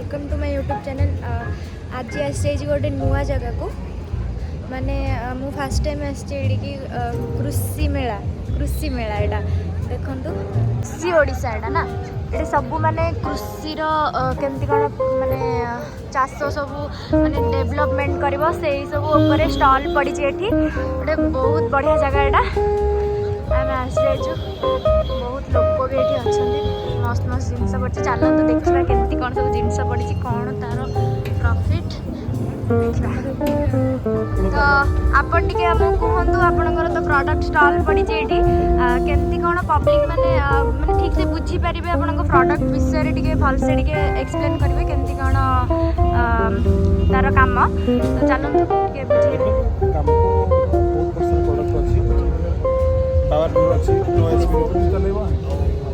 Welcome to my YouTube channel. आज आसी गोटे नुआ जगह को माने मु फास्ट टाइम आसी कृषि मेला एटा देखु कृषि ओडिशा एटा ना ये सब माने कृषि केमती कौन माने चाष सब माने डेवलपमेंट कर सब ऊपर स्टॉल पड़ी गोटे बहुत बढ़िया जगह एटा आम आसी बहुत लोग भी ये अच्छा मस्त मस्त जिनस पड़ी चलते देखा केमती कौन सब जिनस पड़ी कौन तार प्रॉफिट तो आपन टिके हमको कहतु आपनकर तो प्रोडक्ट स्टॉल पड़ी केमती कौन पब्लिक माने माने ठीक से बुझी पारिबे आपन प्रोडक्ट विषय टिके भल से टिके एक्सप्लेन करिवे केमती कौन तार काम तो चलते टिके बुझेबे काम बहुत परसेंट प्रोडक्ट अछि पावर अछि नॉइज भी चलेबा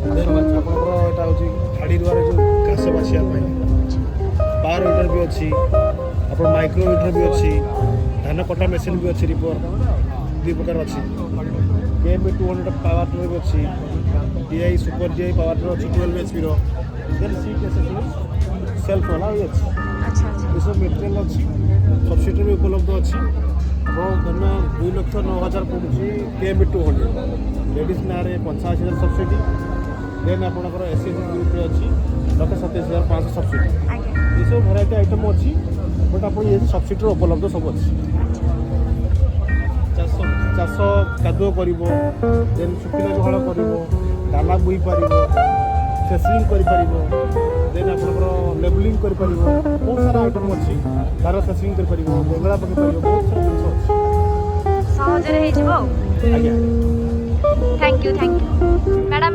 देन आपनकर एटा होची खाड़ी द्वारा जो कास बासिया पावर हीटर भी अच्छी आप माइक्रो हीटर भी अच्छी धान कटा मेसीन भी अच्छी रिपर दुई प्रकार अच्छी केएमबी 200 पावर टिलर भी अच्छी DI super DI power tiller अच्छी 12 एचपी रो देन सीट एसेसरीज सेल्फ वाला भी अच्छी ये सब मटेरियल अच्छी सब्सिडी भी उपलब्ध अच्छी आप धन 2,09,000 पड़ुଛି केएमबी 200 लेडीज ना 85,000 सब्सिडी देन आपनकर एससी ग्रुप अच्छी 1,27,500 सब्सिडी ये सब भेराइटी आइटम अच्छी बट आप ये सब्सिडी उपलब्ध सब अच्छी चाष कादुଅ କରିବ देन सुखिला जहଳ କରିବ दाना बुई पारिବ फेसिंग करि पारिବ देन आपनकर लेबलिंग करि पारिବ बहुत सारा आइटम अच्छी तार फेसिंग करि पारिବ बेंगला पके पारिବ बहुत सारा जिनिस अच्छी सहज रे हिजबो आज्ञा थैंक यू मैडम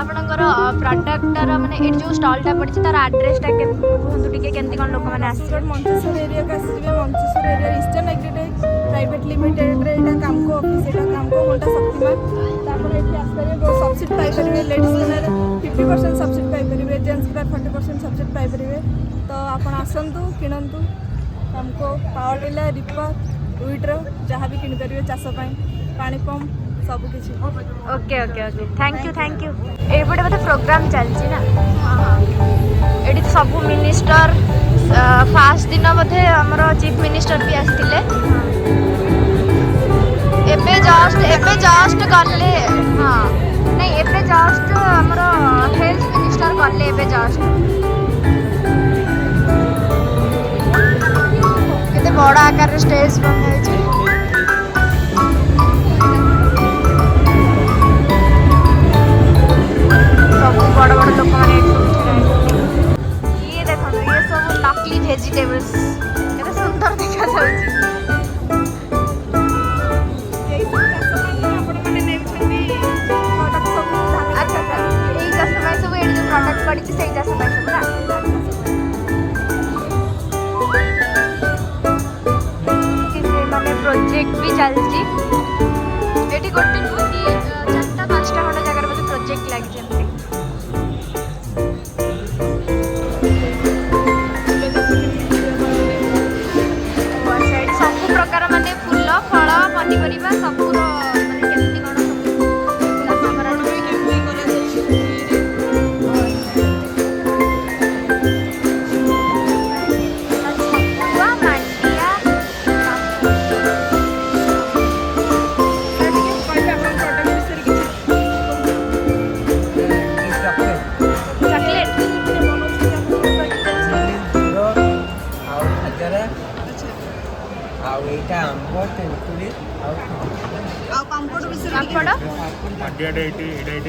आपनकर प्रोडक्टर माने ए जो स्टॉलटा पड़ी तार एड्रेसटा कहतु टिके केमती कोन लोक माने आसी मंचेश्वर एरिया का आसबे Mancheswar area Eastern Agritech Private Limited रे एटा काम को ऑफिस एटा काम को होंडा शक्तिमान तापर एठी आसपारे गो सब्सिडी पाई परिबे लेडीज रे 50% सब्सिडी पाई परिबे जेंट्स रे 40% सब्सिडी पाई परिबे तो आपण आसंतु किनंतु काम को पावर टिलर रिपर वीटर जहाँ भी किन परिबे चाष पई पानी पंप सब किछि ओके थैंक यू ए बडे बते प्रोग्राम चलछि ना एडी तो सब मिनिस्टर फास्ट दिन बधे हमर चीफ मिनिस्टर भी आस्तिले एबे जस्ट गले हां नहीं एबे जस्ट हमर हेल्थ मिनिस्टर गले एबे जस्ट केते बड़ा आकार स्टेज बनै छै सब बड़ बड़ लोक मैंने ये देखो ये सब नकली वेजिटेबल्स केते सुंदर देखा जाउची अच्छा यही कस्टमाइज सब एडी जो प्रोडक्ट पड़ी छै सेही कस्टमाइज सब ना माने प्रोजेक्ट भी चलची एटी गोटे नुकी 4-5टा खंड जगह रे प्रोजेक्ट लागि छै सब प्रकार माने फूल फल पनीपरिया सब माने केमती कोन सब हमरा केमती करा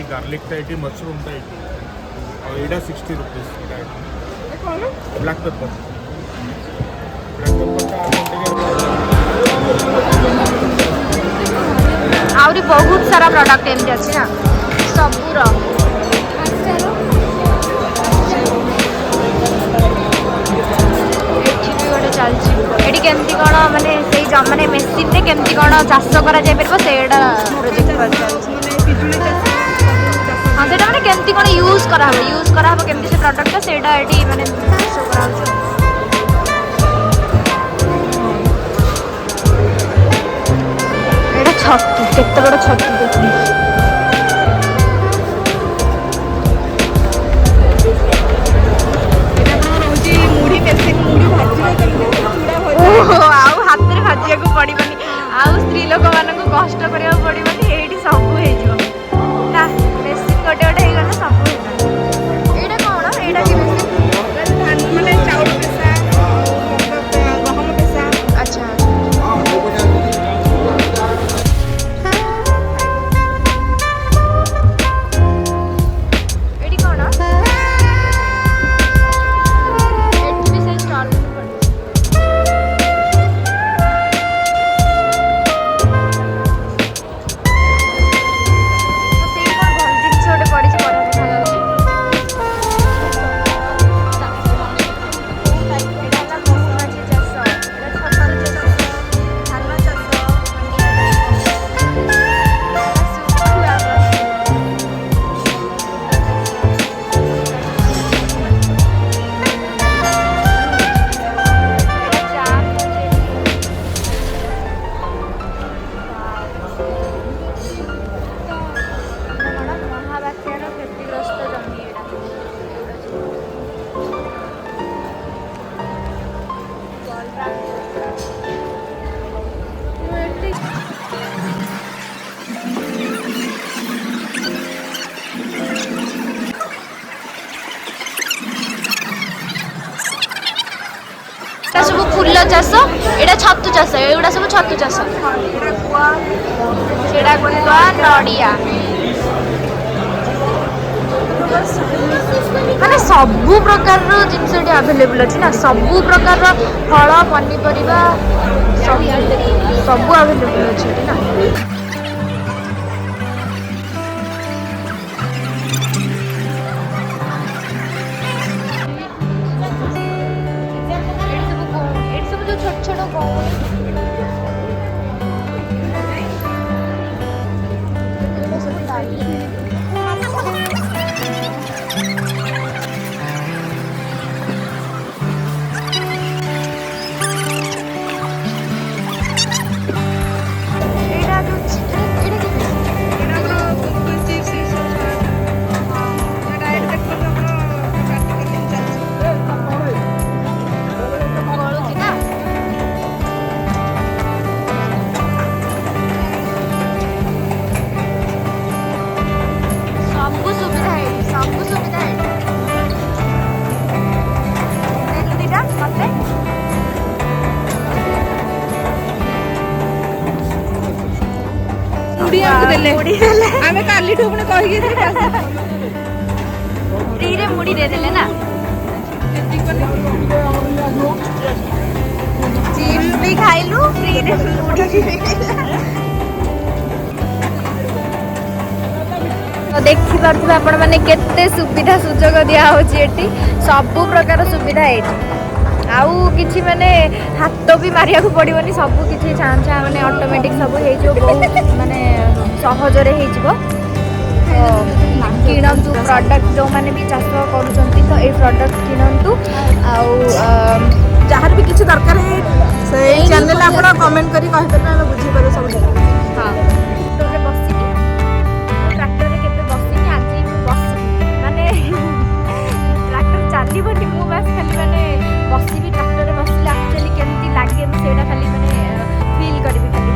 गार्लिक मशरूम और 60 रुपीस ब्लैक पेपर आउरी बहुत सारा प्रोडक्ट एमती अच्छी ना सबूर गोटे चलती केमती कौन माने माने मेसीन रे केमती कौन चाष करा जाय परबो सेडा प्रोजेक्ट कर चलती हाँ से मैंने केमती कौन यूज करा केमती से प्रोडक्ट सेडा एटी माने शो करा एटा छतु केते बड़ छतु देखि ଫୁଲ ଚାଷ, ଏଇଟା ଛତୁ ଚାଷ, ଏଗୁଡ଼ା ସବୁ ଛତୁ ଚାଷ। ସେଇଟା ଗୁଆ, ନଡ଼ିଆ, ମାନେ ସବୁ ପ୍ରକାରର ଜିନିଷ ଏଠି ଆଭେଲେବୁଲ୍ ଅଛି ନା, ସବୁ ପ୍ରକାରର ଫଳ ପନିପରିବା ସବୁ ଆଭେଲେବୁଲ୍ ଅଛି ଏଠି ନା। ଏଠି ସବୁ ଯୋଉ ଛୋଟ ଛୋଟ ଗଉଣି ଆମେ କାଲିଠୁ ପୁଣି କହିକି ଫ୍ରିରେ ମୁଢ଼ି ଦେଇଦେଲେ ନା। ଚିପ୍ସ ବି ଖାଇଲୁ, ଫ୍ରିରେ ମୁଢ଼ି ଦେଖିପାରୁଥିବେ ଆପଣ ମାନେ କେତେ ସୁବିଧା ସୁଯୋଗ ଦିଆହେଉଛି ଏଠି, ସବୁ ପ୍ରକାର ସୁବିଧା ଏଇଠି। ଆଉ କିଛି ମାନେ ହାତ ବି ମାରିବାକୁ ପଡ଼ିବନି, ସବୁ କିଛି ଛାଁ ମାନେ ଅଟୋମେଟିକ୍ ସବୁ ହେଇଯିବ, ବହୁତ ମାନେ ସହଜରେ ହେଇଯିବ। କିଣନ୍ତୁ ପ୍ରଡ଼କ୍ଟ, ଯେଉଁମାନେ ବି ଚାଷ କରୁଛନ୍ତି ତ ଏଇ ପ୍ରଡ଼କ୍ଟ କିଣନ୍ତୁ। ଆଉ ଯାହାର ବି କିଛି ଦରକାର ସେଇ ଚ୍ୟାନେଲ୍ ଆପଣ କମେଣ୍ଟ କରି କହିପାରିବେ, ଆମେ ବୁଝିପାରିବୁ ସବୁ। ହଁ, ଟ୍ରାକ୍ଟରରେ ବସିକି, ମୁଁ ଟ୍ରାକ୍ଟରରେ କେବେ ବସିନି, ଆଜି ମୁଁ ବସିବି, ମାନେ ଟ୍ରାକ୍ଟର ଚାଲିବନି, ମୁଁ ବାସ୍ ଖାଲି ମାନେ ବସିବି, ଟ୍ରାକ୍ଟରରେ ବସିଲେ ଆକ୍ଚୁଆଲି କେମିତି ଲାଗେ ମୁଁ ସେଇଟା ଖାଲି ମାନେ ଫିଲ୍ କରିବି ଖାଲି।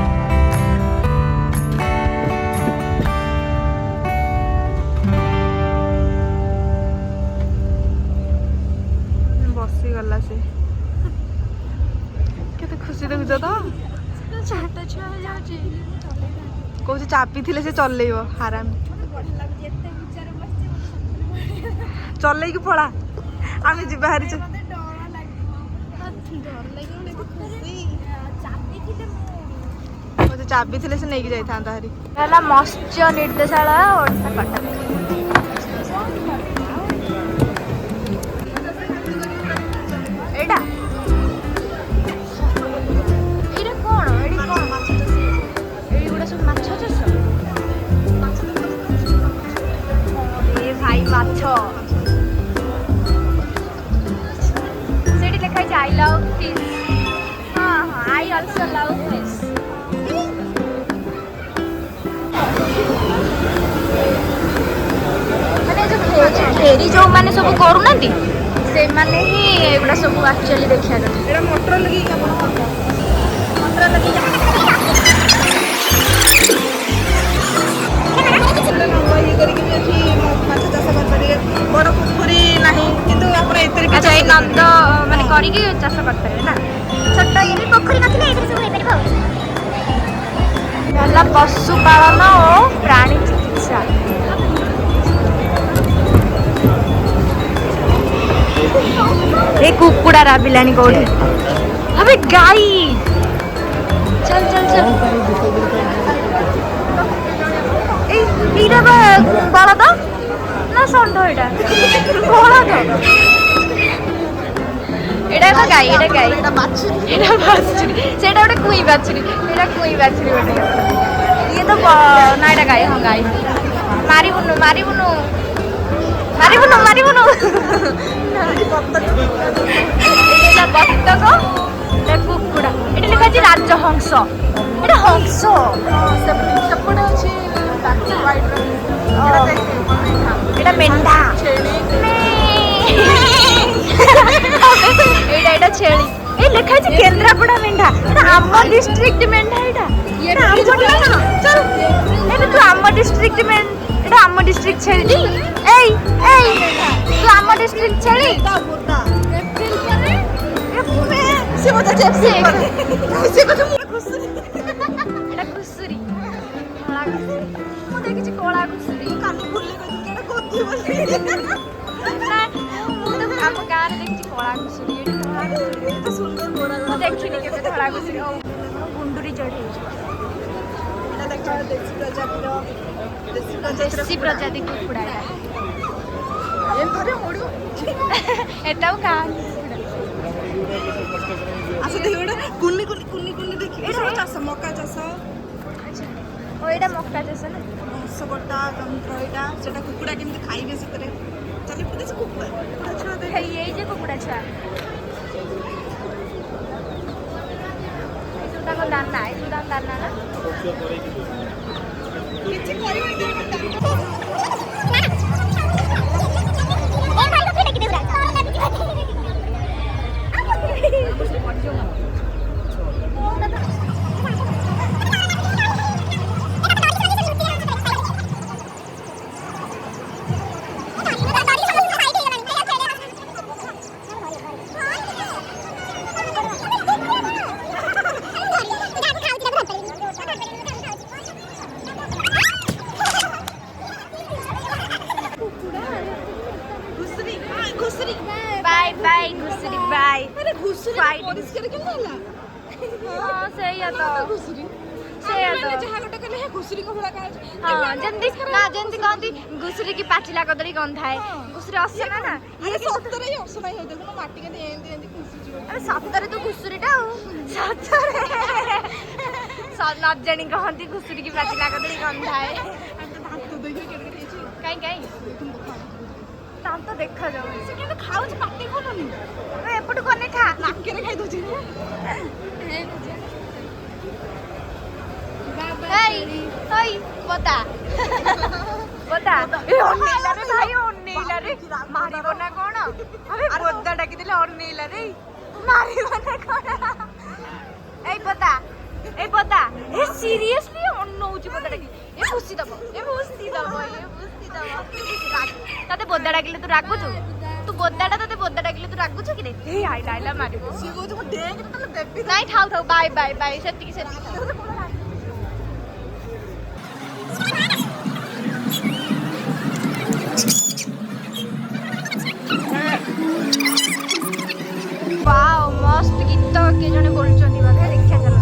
ବସିଗଲା ସେ, କେତେ ଖୁସି ଦେଖୁଛ ତ, ଛୋଟ ଛୁଆ ଯାଉଛି କହୁଛି ଚାପି ଥିଲେ ସେ ଚଲେଇବ, ହାରାମ ଚଲେଇକି ପଳା, ଆମେ ଯିବା ହାରିଛୁ। ଚାବି ଥିଲେ ସେ ନେଇକି ଯାଇଥାନ୍ତା ହାରି। ହେଲା ମତ୍ସ୍ୟ ନିର୍ଦ୍ଦେଶାଳୟ ଓଡ଼ିଶା କଟକ। ଏଇଟା ଏଇଟା କ'ଣ, ଏଇଠି କ'ଣ ମାଛ ଚାଷ, ଏଇଗୁଡ଼ା ସବୁ ମାଛ ଚାଷ। ଏ ଭାଇ ମାଛ, ସେଇଠି ଲେଖା ହେଇଛି ଆଇ ଲଭ୍ ଫିଶ୍। ହଁ ହଁ, ଆଇ ଅଲସୋ ଲଭ୍ ଫିଶ୍। ମାନେ ଯୋଉ ଫେରି ଯୋଉମାନେ ସବୁ କରୁନାହାନ୍ତି ସେମାନେ ହିଁ ଏଗୁଡ଼ା ସବୁ ଆକ୍ଚୁଆଲି ଦେଖିବା କଥା। ଏଇଟା ମଟର ଲଗେଇକି ଆପଣ ମଟର ଲଗେଇକି ଇଏ କରିକି ବି ଏଠି ମାଛ ଚାଷ କରିପାରିବେ। ବଡ଼ ପୋଖରୀ ନାହିଁ କିନ୍ତୁ ଆପଣ ଏଥିରେ ବି ଆଚ୍ଛା, ଏଇ ନନ୍ଦ ମାନେ କରିକି ଚାଷ କରିପାରିବେ ନା, ଛୋଟ ଇଏ ପୋଖରୀ ନଥିଲେ ଏଇଥିରେ ସବୁ ହେଇପାରିବ। ହେଲା ପଶୁପାଳନ ଓ ପ୍ରାଣୀ ଚିକିତ୍ସା। ଏ କୁକୁଡ଼ା ରାବିଲାଣି କୋଉଠି, ଆବେ ଗାଈ, ଚାଲ ଚାଲ ଚାଲ। ଏଇଟା ବା ବଳଦ ନା ଷଣ୍ଢ, ଏଇଟା ବଳଦ, ଏଇଟା ବା ଗାଈ, ଏଇଟା ଗାଈ, ଏଇଟା ବାଛୁରୀ, ଏଇଟା ବାଛୁରୀ, ସେଇଟା ଗୋଟେ କୁଇଁ ବାଛୁରୀ, ଏଇଟା କୁଇଁ ବାଛୁରୀ ଗୋଟେ। ଇଏ ତ ନା ଏଇଟା ଗାଈ, ହଁ ଗାଈ। ମାରିବୁନୁ ମାରିବୁନୁ ମାରିବୁନୁ ମାରିବୁନୁ। ଏଇଟା ବତକ, ଏଇଟା କୁକୁଡ଼ା, ଏଇଟା ଲେଖା ଅଛି ରାଜହଂସ, ଏଇଟା ହଂସ। ସେପଟେ ଅଛି ଏଇଟା ମେଣ୍ଢା, ଏଇଟା ଛେଳି। ଏଇ ଲେଖା ଅଛି କେନ୍ଦ୍ରାପଡ଼ା ମେଣ୍ଢା, ଏଇଟା ଆମ ଡିଷ୍ଟ୍ରିକ୍ଟ ମେଣ୍ଢା, ଏଇଟା ତୁ ଆମ ଡିଷ୍ଟ୍ରିକ୍ଟ ଏଇଟା ଆମ ଡିଷ୍ଟ୍ରିକ୍ଟ ଛେଳି। ଏଇ ଏଇ ତୁ ଆମ ଡିଷ୍ଟ୍ରିକ୍ଟ ଛେଳି। ସେ ମତେ ଏଟା ଘୁଷୁରୀ କଳା ଘୁଷୁରୀ ମୁଁ ଦେଖିଛି କଳା ଘୁଷୁରୀ କାଲି ବୁଲି ଗଲି କୋତି ବୋଲି ମୁଁ ତ ଆମ ଗାଁରେ ଦେଖିଛି କଳା ଘୁଷୁରୀ ଏଠି ଧଳା ଘୁଷୁରୀ ଏତେ ସୁନ୍ଦର ଗୋରା ମୁଁ ଦେଖିନି କେବେ ଧଳା ଘୁଷୁରୀ ହଉ ଗୁଣ୍ଡୁରି ଚଢ଼େଇଛି ଏଇଟା ଦେଖ ଦେଶୀ ପ୍ରଜାତିର ଦେଶୀ ପ୍ରଜାତି କୁକୁଡ଼ା ଏମିତି ଧରେ ମୋଡ଼ିବ ଏଟାও ଗାଁ ଆସ ଦେଖ ଗୋଟେ କୁନି କୁନି କୁନି କୁନି ଦେଖି ଏଇଟା ଚାଷ ମକା ଚାଷ ଓ ଏଇଟା ମକା ଚାଷ ନା ଘାସ ବଟା ଯନ୍ତ୍ର ଏଇଟା ସେଟା କୁକୁଡ଼ା କେମିତି ଖାଇବେ ସେଥିରେ ଚାଲି ପକେଇছে କୁକୁଡ଼ା ଛୁଆ ଦେଖ ଏଇ ଯେ କୁକୁଡ଼ା ଛୁଆ ଏଇସବୁ ତାଙ୍କ ଦାନା ଏଇସବୁ ତାଙ୍କ ଦାନା ନା କିଛି କରିବେନି ଘୁଷୁରୀ ବାଇ ବାଇ ଘୁଷୁରୀ ବାଇ ଆରେ ଘୁଷୁରୀ Fight. ପରିଷ୍କାର କେମିତି ହେଲା ହଁ ସେଇଆ ତ ଘୁଷୁରୀ ସେଇଆ ତ ଯାହା ଗୋଟେ କଲେ ହେ ଘୁଷୁରୀ କହଳା କାଜ ହଁ ଯେମିତି ନା ଯେମିତି କହନ୍ତି ଘୁଷୁରୀ କି ପାଚିଲା କଦଳୀ ଗନ୍ଧାଏ ଘୁଷୁରୀ ଅସନା ନା ଇଏ ସତରେ ହିଁ ଅସନା ହିଁ ଦେଖୁନ ମାଟି କେମିତି ଏମିତି ଏମିତି ଘୁଷୁଛି ଆରେ ସତରେ ତୁ ଘୁଷୁରୀଟା ଆଉ ସତରେ ନ ଜାଣି କହନ୍ତି ଘୁଷୁରୀ କି ପାଚିଲା କଦଳୀ ଗନ୍ଧାଏ ଦାନ୍ତ ଦେଖି କେମିତି ହେଇଛି କାଇଁ କାଇଁ ଦାନ୍ତ ଦେଖାଯାଉ ସେ କେମିତି ଖାଉଛି ପାଟି ଖୋଲୁନି ଏପଟୁ କନେ ଖା ନାକରେ ଖାଇ ଦଉଛି ହେଇ ହେଇ ବତା ବତା ଏ ଅନେଇଲା ରେ ଭାଇ ଅନେଇଲା ରେ ମାରିବ ନା କଣ ଆରେ ବତା ଡାକିଦେଲେ ଅନେଇଲା ରେ ମାରିବ ନା କଣ ଏଇ ବତା ଏ ସିରିୟସଲି ଅନଉଛି ବତା ଡାକି ଏ ଭୁସି ଦବ ତତେ ବୋଦା ଡାକିଲେ ତୁ ରାଗୁଛୁ ତୁ ବୋଦାଟା ତତେ ବୋଦା ଡାକିଲେ ତୁ ରାଗୁଛୁ କି ରେ ହେଇ ଆଇଲା ମାରିବ ସିଏ କହୁଛି ମୁଁ ଡେଙ୍ଗ ତାହେଲେ ଦେବି ନାଇଁ ଥାଉ ବାଇ ସେତିକି वाओ मस्त गीत किए जने बोलुचंदी बाबा देखिया चलो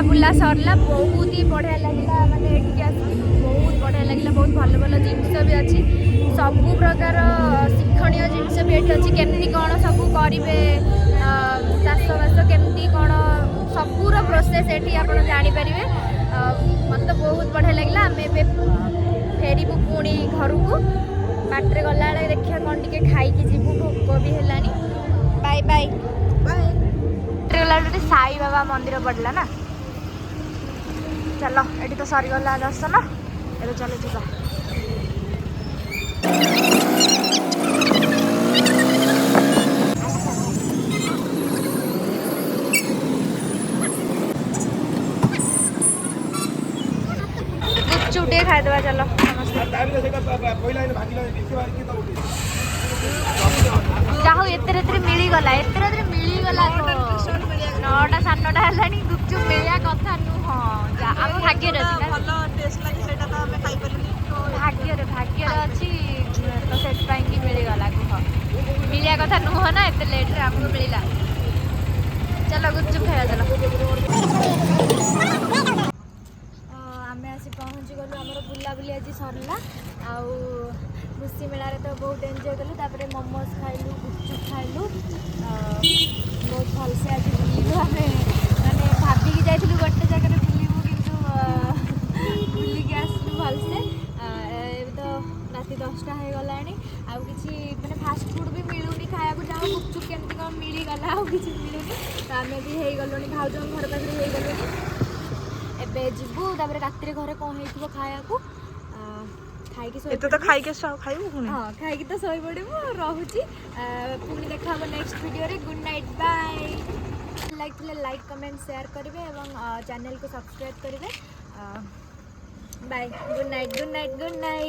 बुला सरला बहुत ही बढ़िया लगे मैंने बहुत बढ़िया लगे बहुत भल भल जिनस भी अच्छी सब प्रकार शिक्षणीय जिनस भी ये अच्छी केमती कौन सब करेंगे चाषबास केमती कौन सबूर प्रोसेस ये आप जापर मत बहुत बढ़िया लगे आम फेरबू पुणी घर को बाटर गला देखिए कौन टे खाई जीवु भोक भी है बाय बाय बाय गला साई बाबा मंदिर पड़ला ना चलो ये तो सरीगला दर्शन ए चलो जा गुपचुप खाईदे चलो जाऊ एते मिलगला मिलगला 9टा 9:30 है गुपचुप मिलिया कथा नुह आम भाग्य भाग्य अच्छी तो से मिलगला कह मिलिया कथा नुह ना एत लेट्रे आमको मिलला चलो गुपचुप खाया चलो बुलाबुली आज सरला आउ कृषि मेला तो बहुत एंजॉय कलु तापर मोमोज खाइलु गुपचुप खाइलु बहुत भलसे आज बुलिलु आम माने भाविकी जाइलु गोटे जगह बुलू किंतु बुलिकी आसलु भलसे तो राति 10टा हो गलानी आउ किसी माने फास्ट फूड भी मिलूनी खाया जाओ गुपचुप केमती कौन मिलीगला आउ किसी मिलूनी तो आम भी हो गलुनी भाउज घर पाखे हो गलुनी एबे जीवु तापर राति घरे कौन हो खाया खाई एते तो खाई के खाइबु पुणी हाँ खाई तो सोई पड़ू रोची पुणी देखा नेक्स्ट वीडियो रे good night bye like comment share करेंगे और चैनल को सब्सक्राइब करेंगे bye good night good night good night.